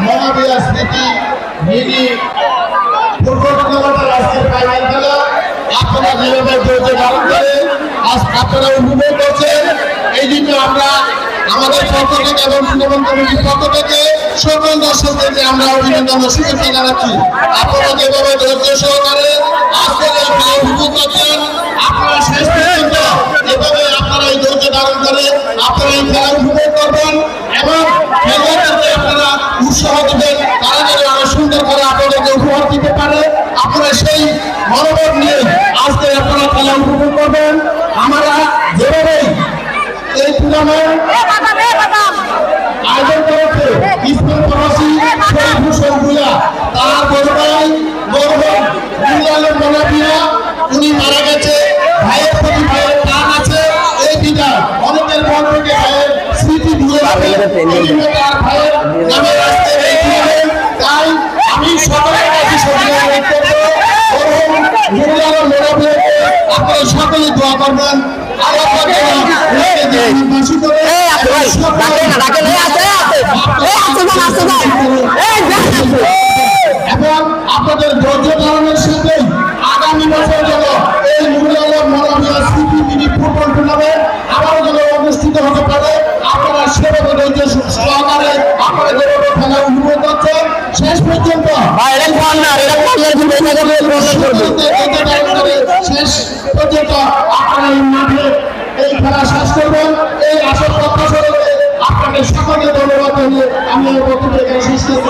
মহাবিয়া স্মৃতি mini football টুর্নামেন্টের আজকের ফাইনাল খেলা আপনারা যেভাবে ধৈর্য ধারণ করে আজ আপনারা উপভোগ করছেন। এই জন্য আমরা আমাদের পক্ষ থেকে এবং টুর্নামেন্ট কমিটির পক্ষ থেকে সকল দর্শকদেরকে আমরা অভিনন্দন ও শুভেচ্ছা জানাচ্ছি। আপনারা যেভাবে ধৈর্য সহকারে আজকের এই খেলা উপভোগ করছেন, আপনারা শেষ পর্যন্ত যেভাবে আপনারা এই ধৈর্য ধারণ করে আপনারা এই খেলা উপভোগ করবেন এবং খেলোয়াড়দেরকে আপনারা উৎসাহ দেবেন, তারা যেন আরো সুন্দর করে আপনাদেরকে উপহার দিতে পারে। আপনারা সেই মনোভাব নিয়ে আজকে আপনারা খেলা উপভোগ করবেন। আমরা যেভাবে এই টুর্নামেন্ট আয়োজন করেছে স্কুল প্রবাসী শহীদ হোসেন ভূঁইয়া, তার বড় ভাই মরহুম মুন্নাআলম মোনাবিয়া, উনি মারা গেছে। ভাইয়ের প্রতি ভাইয়ের টান আছে, এই দিনটা অনেকের মন থেকে ভাইয়ের স্মৃতি ধুয়ে যাবে। তার ভাইয়ের নামে আজকে এই টুর্নামেন্ট, তাই আমি সকলের কাছে অনুরোধ করব মরহুম মুন্নাআলম মোনাবিয়াকে আপনারা সকলে দোয়া করবেন। আল্লাহ পাক এবং আপনাদের ধৈর্য ধারণের সাথে আগামী বছর যেন এই মুন্নাআলম মোনাবিয়া স্মৃতি মিনি ফুটবল টুর্নামেন্ট আবারও যেন অনুষ্ঠিত হতে পারে। আপনারা সেভাবে ধৈর্য সহকারে আপনারা যেভাবে খেলা উপভোগ করছেন শেষ পর্যন্ত শেষ পর্যন্ত আপনারা এই মাঠে এই খেলা শেষ করবেন। এই আশা প্রত্যাশা করে আপনাদের সকলকে ধন্যবাদ জানিয়ে আমি এই বক্তব্য শেষ করছি।